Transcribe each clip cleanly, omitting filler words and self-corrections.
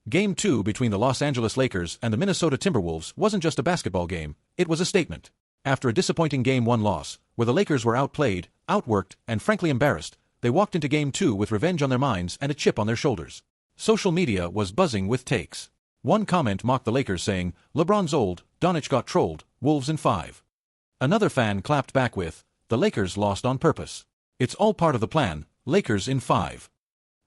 Game 2 between the Los Angeles Lakers and the Minnesota Timberwolves wasn't just a basketball game, it was a statement. After a disappointing Game 1 loss, where the Lakers were outplayed, outworked, and frankly embarrassed, they walked into Game 2 with revenge on their minds and a chip on their shoulders. Social media was buzzing with takes. One comment mocked the Lakers saying, "LeBron's old, Doncic got trolled, Wolves in 5." Another fan clapped back with, "The Lakers lost on purpose. It's all part of the plan, Lakers in 5."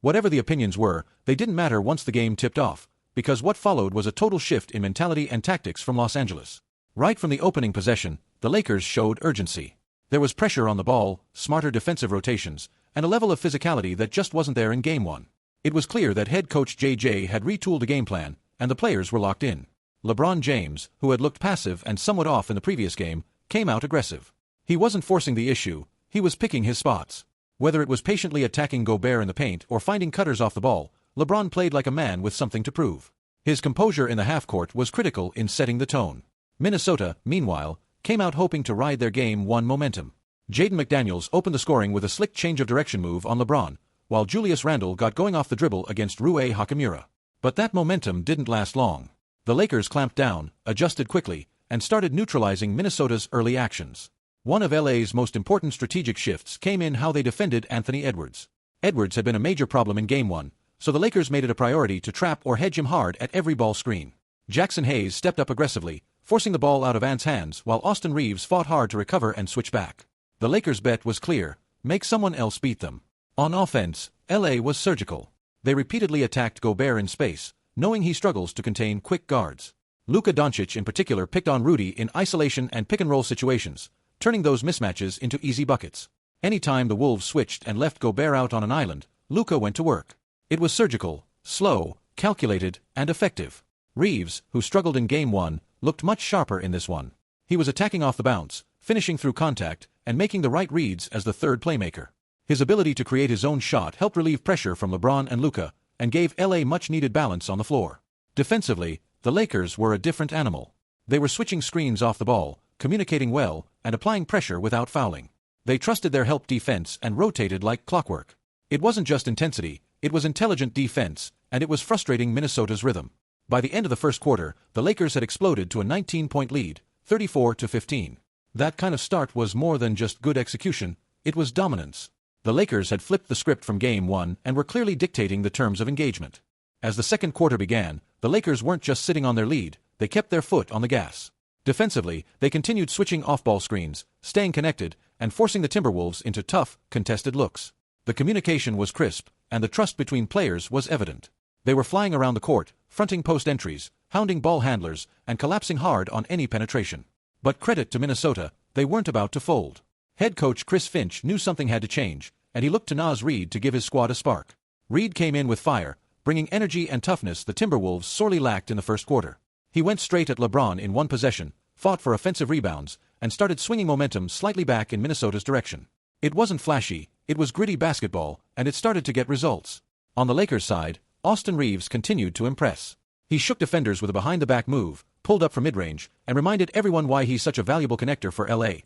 Whatever the opinions were, they didn't matter once the game tipped off, because what followed was a total shift in mentality and tactics from Los Angeles. Right from the opening possession, the Lakers showed urgency. There was pressure on the ball, smarter defensive rotations, and a level of physicality that just wasn't there in Game 1. It was clear that head coach JJ had retooled a game plan, and the players were locked in. LeBron James, who had looked passive and somewhat off in the previous game, came out aggressive. He wasn't forcing the issue, he was picking his spots. Whether it was patiently attacking Gobert in the paint or finding cutters off the ball, LeBron played like a man with something to prove. His composure in the half-court was critical in setting the tone. Minnesota, meanwhile, came out hoping to ride their Game 1 momentum. Jaden McDaniels opened the scoring with a slick change of direction move on LeBron, while Julius Randle got going off the dribble against Rui Hachimura. But that momentum didn't last long. The Lakers clamped down, adjusted quickly, and started neutralizing Minnesota's early actions. One of LA's most important strategic shifts came in how they defended Anthony Edwards. Edwards had been a major problem in Game 1, so the Lakers made it a priority to trap or hedge him hard at every ball screen. Jackson Hayes stepped up aggressively, forcing the ball out of Ant's hands while Austin Reeves fought hard to recover and switch back. The Lakers' bet was clear: make someone else beat them. On offense, LA was surgical. They repeatedly attacked Gobert in space, knowing he struggles to contain quick guards. Luka Doncic in particular picked on Rudy in isolation and pick-and-roll situations, turning those mismatches into easy buckets. Anytime the Wolves switched and left Gobert out on an island, Luka went to work. It was surgical, slow, calculated, and effective. Reeves, who struggled in Game 1, looked much sharper in this one. He was attacking off the bounce, finishing through contact, and making the right reads as the third playmaker. His ability to create his own shot helped relieve pressure from LeBron and Luka, and gave LA much-needed balance on the floor. Defensively, the Lakers were a different animal. They were switching screens off the ball, communicating well, and applying pressure without fouling. They trusted their help defense and rotated like clockwork. It wasn't just intensity, it was intelligent defense, and it was frustrating Minnesota's rhythm. By the end of the first quarter, the Lakers had exploded to a 19-point lead, 34-15. That kind of start was more than just good execution, it was dominance. The Lakers had flipped the script from Game 1 and were clearly dictating the terms of engagement. As the second quarter began, the Lakers weren't just sitting on their lead, they kept their foot on the gas. Defensively, they continued switching off-ball screens, staying connected, and forcing the Timberwolves into tough, contested looks. The communication was crisp, and the trust between players was evident. They were flying around the court, fronting post entries, hounding ball handlers, and collapsing hard on any penetration. But credit to Minnesota, they weren't about to fold. Head coach Chris Finch knew something had to change, and he looked to Naz Reid to give his squad a spark. Reid came in with fire, bringing energy and toughness the Timberwolves sorely lacked in the first quarter. He went straight at LeBron in one possession, fought for offensive rebounds, and started swinging momentum slightly back in Minnesota's direction. It wasn't flashy, it was gritty basketball, and it started to get results. On the Lakers' side, Austin Reeves continued to impress. He shook defenders with a behind-the-back move, pulled up from mid-range, and reminded everyone why he's such a valuable connector for LA.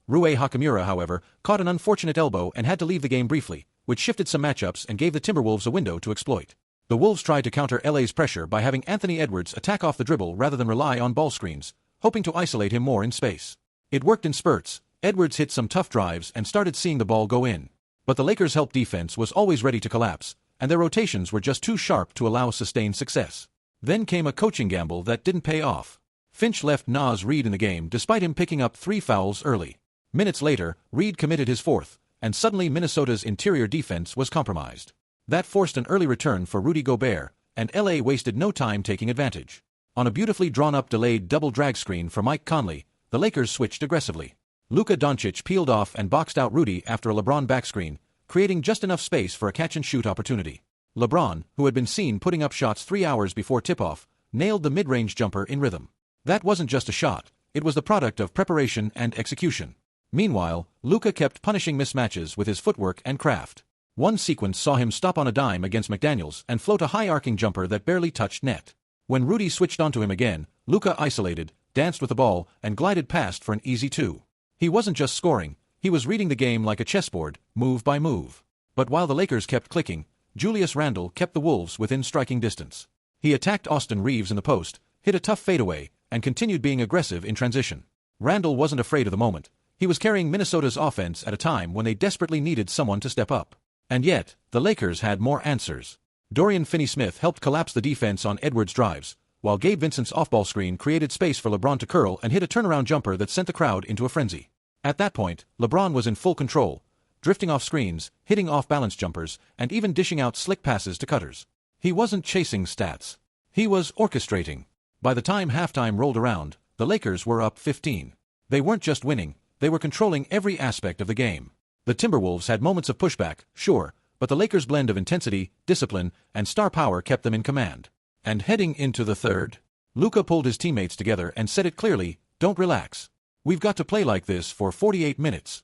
Rui Hachimura, however, caught an unfortunate elbow and had to leave the game briefly, which shifted some matchups and gave the Timberwolves a window to exploit. The Wolves tried to counter LA's pressure by having Anthony Edwards attack off the dribble rather than rely on ball screens, hoping to isolate him more in space. It worked in spurts. Edwards hit some tough drives and started seeing the ball go in. But the Lakers' help defense was always ready to collapse, and their rotations were just too sharp to allow sustained success. Then came a coaching gamble that didn't pay off. Finch left Naz Reid in the game despite him picking up 3 fouls early. Minutes later, Reid committed his 4th, and suddenly Minnesota's interior defense was compromised. That forced an early return for Rudy Gobert, and LA wasted no time taking advantage. On a beautifully drawn-up delayed double drag screen for Mike Conley, the Lakers switched aggressively. Luka Doncic peeled off and boxed out Rudy after a LeBron backscreen, creating just enough space for a catch-and-shoot opportunity. LeBron, who had been seen putting up shots 3 hours before tip-off, nailed the mid-range jumper in rhythm. That wasn't just a shot, it was the product of preparation and execution. Meanwhile, Luka kept punishing mismatches with his footwork and craft. One sequence saw him stop on a dime against McDaniels and float a high-arcing jumper that barely touched net. When Rudy switched onto him again, Luka isolated, danced with the ball, and glided past for an easy 2. He wasn't just scoring, he was reading the game like a chessboard, move by move. But while the Lakers kept clicking, Julius Randle kept the Wolves within striking distance. He attacked Austin Reeves in the post, hit a tough fadeaway, and continued being aggressive in transition. Randle wasn't afraid of the moment. He was carrying Minnesota's offense at a time when they desperately needed someone to step up. And yet, the Lakers had more answers. Dorian Finney-Smith helped collapse the defense on Edwards' drives, while Gabe Vincent's off-ball screen created space for LeBron to curl and hit a turnaround jumper that sent the crowd into a frenzy. At that point, LeBron was in full control, drifting off screens, hitting off-balance jumpers, and even dishing out slick passes to cutters. He wasn't chasing stats. He was orchestrating. By the time halftime rolled around, the Lakers were up 15. They weren't just winning, they were controlling every aspect of the game. The Timberwolves had moments of pushback, sure, but the Lakers' blend of intensity, discipline, and star power kept them in command. And heading into the third, Luka pulled his teammates together and said it clearly, "Don't relax. We've got to play like this for 48 minutes.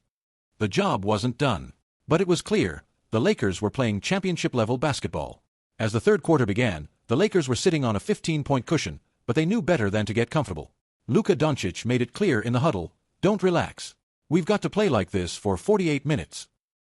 The job wasn't done. But it was clear, the Lakers were playing championship-level basketball. As the third quarter began, the Lakers were sitting on a 15-point cushion, but they knew better than to get comfortable. Luka Doncic made it clear in the huddle, "Don't relax. We've got to play like this for 48 minutes."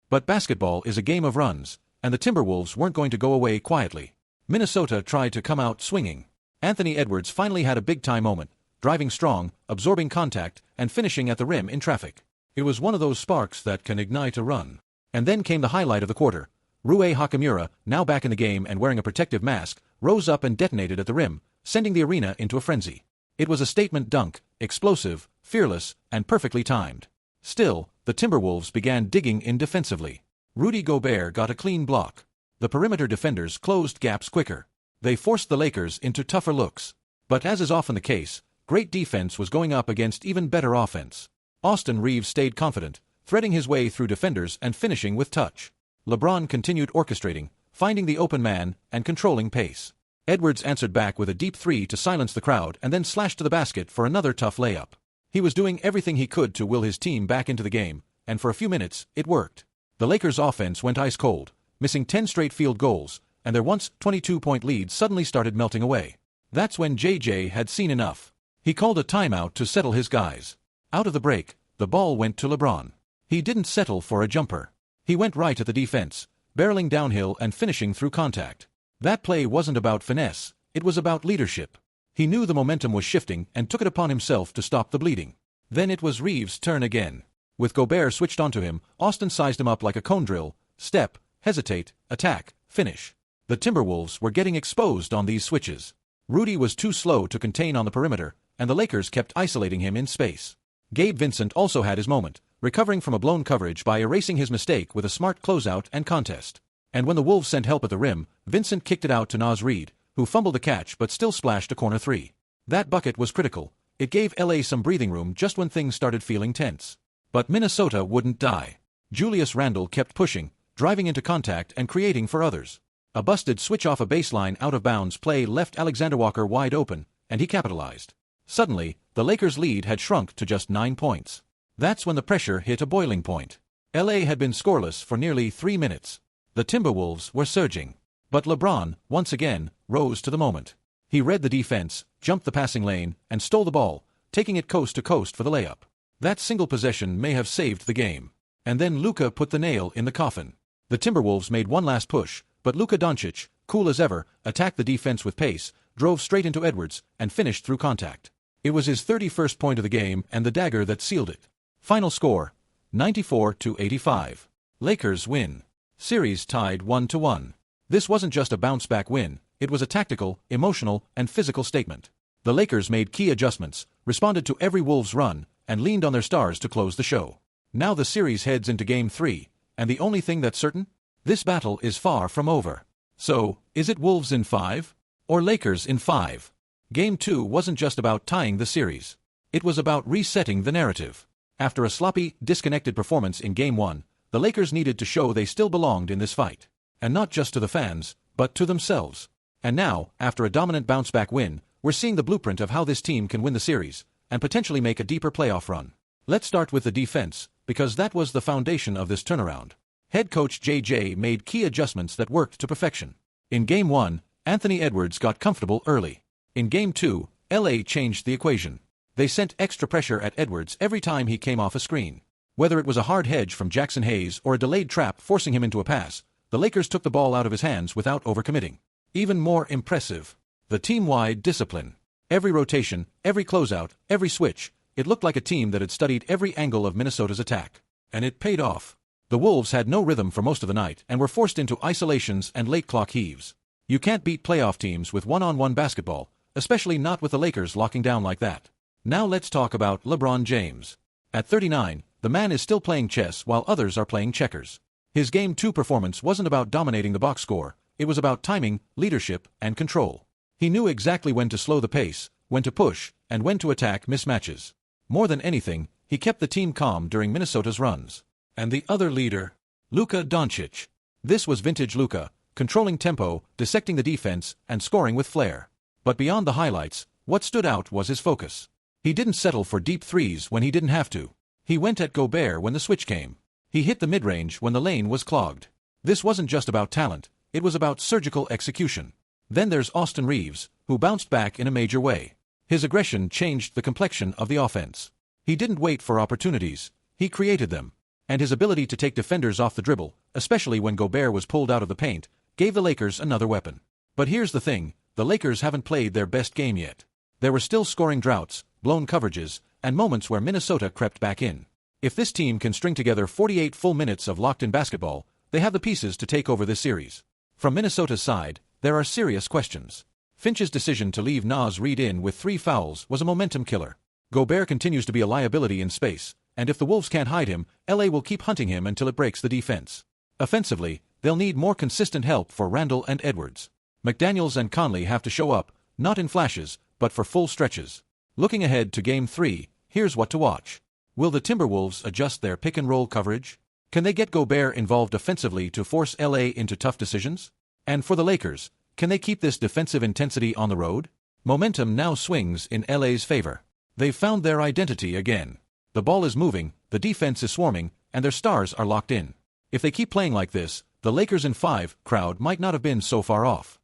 But basketball is a game of runs, and the Timberwolves weren't going to go away quietly. Minnesota tried to come out swinging. Anthony Edwards finally had a big-time moment, driving strong, absorbing contact, and finishing at the rim in traffic. It was one of those sparks that can ignite a run. And then came the highlight of the quarter. Rui Hachimura, now back in the game and wearing a protective mask, rose up and detonated at the rim, sending the arena into a frenzy. It was a statement dunk, explosive, fearless, and perfectly timed. Still, the Timberwolves began digging in defensively. Rudy Gobert got a clean block. The perimeter defenders closed gaps quicker. They forced the Lakers into tougher looks. But as is often the case, great defense was going up against even better offense. Austin Reeves stayed confident, threading his way through defenders and finishing with touch. LeBron continued orchestrating, finding the open man, and controlling pace. Edwards answered back with a deep three to silence the crowd and then slashed to the basket for another tough layup. He was doing everything he could to will his team back into the game, and for a few minutes, it worked. The Lakers' offense went ice cold, missing 10 straight field goals, and their once 22-point lead suddenly started melting away. That's when JJ had seen enough. He called a timeout to settle his guys. Out of the break, the ball went to LeBron. He didn't settle for a jumper. He went right at the defense, barreling downhill and finishing through contact. That play wasn't about finesse, it was about leadership. He knew the momentum was shifting and took it upon himself to stop the bleeding. Then it was Reeves' turn again. With Gobert switched onto him, Austin sized him up like a cone drill: step, hesitate, attack, finish. The Timberwolves were getting exposed on these switches. Rudy was too slow to contain on the perimeter, and the Lakers kept isolating him in space. Gabe Vincent also had his moment, recovering from a blown coverage by erasing his mistake with a smart closeout and contest. And when the Wolves sent help at the rim, Vincent kicked it out to Naz Reid, who fumbled the catch but still splashed a corner three. That bucket was critical. It gave LA some breathing room just when things started feeling tense. But Minnesota wouldn't die. Julius Randle kept pushing, driving into contact and creating for others. A busted switch off a baseline out-of-bounds play left Alexander Walker wide open, and he capitalized. Suddenly, the Lakers' lead had shrunk to just 9 points. That's when the pressure hit a boiling point. LA had been scoreless for nearly 3 minutes. The Timberwolves were surging. But LeBron, once again, rose to the moment. He read the defense, jumped the passing lane, and stole the ball, taking it coast to coast for the layup. That single possession may have saved the game. And then Luka put the nail in the coffin. The Timberwolves made one last push, but Luka Doncic, cool as ever, attacked the defense with pace, drove straight into Edwards, and finished through contact. It was his 31st point of the game and the dagger that sealed it. Final score, 94-85. Lakers win. Series tied 1-1. This wasn't just a bounce-back win, it was a tactical, emotional, and physical statement. The Lakers made key adjustments, responded to every Wolves run, and leaned on their stars to close the show. Now the series heads into Game 3, and the only thing that's certain? This battle is far from over. So, is it Wolves in 5? Or Lakers in 5? Game 2 wasn't just about tying the series. It was about resetting the narrative. After a sloppy, disconnected performance in Game 1, the Lakers needed to show they still belonged in this fight. And not just to the fans, but to themselves. And now, after a dominant bounce-back win, we're seeing the blueprint of how this team can win the series, and potentially make a deeper playoff run. Let's start with the defense, because that was the foundation of this turnaround. Head coach JJ made key adjustments that worked to perfection. In Game 1, Anthony Edwards got comfortable early. In Game 2, LA changed the equation. They sent extra pressure at Edwards every time he came off a screen. Whether it was a hard hedge from Jackson Hayes or a delayed trap forcing him into a pass, the Lakers took the ball out of his hands without overcommitting. Even more impressive, The team-wide discipline. Every rotation, every closeout, every switch, it looked like a team that had studied every angle of Minnesota's attack. And it paid off. The Wolves had no rhythm for most of the night and were forced into isolations and late clock heaves. You can't beat playoff teams with one-on-one basketball, especially not with the Lakers locking down like that. Now let's talk about LeBron James. At 39, the man is still playing chess while others are playing checkers. His Game 2 performance wasn't about dominating the box score, it was about timing, leadership, and control. He knew exactly when to slow the pace, when to push, and when to attack mismatches. More than anything, he kept the team calm during Minnesota's runs. And the other leader? Luka Doncic. This was vintage Luka, controlling tempo, dissecting the defense, and scoring with flair. But beyond the highlights, what stood out was his focus. He didn't settle for deep threes when he didn't have to. He went at Gobert when the switch came. He hit the mid-range when the lane was clogged. This wasn't just about talent, it was about surgical execution. Then there's Austin Reeves, who bounced back in a major way. His aggression changed the complexion of the offense. He didn't wait for opportunities, he created them. And his ability to take defenders off the dribble, especially when Gobert was pulled out of the paint, gave the Lakers another weapon. But here's the thing, the Lakers haven't played their best game yet. There were still scoring droughts, blown coverages, and moments where Minnesota crept back in. If this team can string together 48 full minutes of locked-in basketball, they have the pieces to take over this series. From Minnesota's side, there are serious questions. Finch's decision to leave Naz Reid in with 3 fouls was a momentum killer. Gobert continues to be a liability in space, and if the Wolves can't hide him, LA will keep hunting him until it breaks the defense. Offensively, they'll need more consistent help for Randle and Edwards. McDaniels and Conley have to show up, not in flashes, but for full stretches. Looking ahead to Game 3, here's what to watch. Will the Timberwolves adjust their pick-and-roll coverage? Can they get Gobert involved offensively to force LA into tough decisions? And for the Lakers, can they keep this defensive intensity on the road? Momentum now swings in LA's favor. They've found their identity again. The ball is moving, the defense is swarming, and their stars are locked in. If they keep playing like this, the Lakers in 5 crowd might not have been so far off.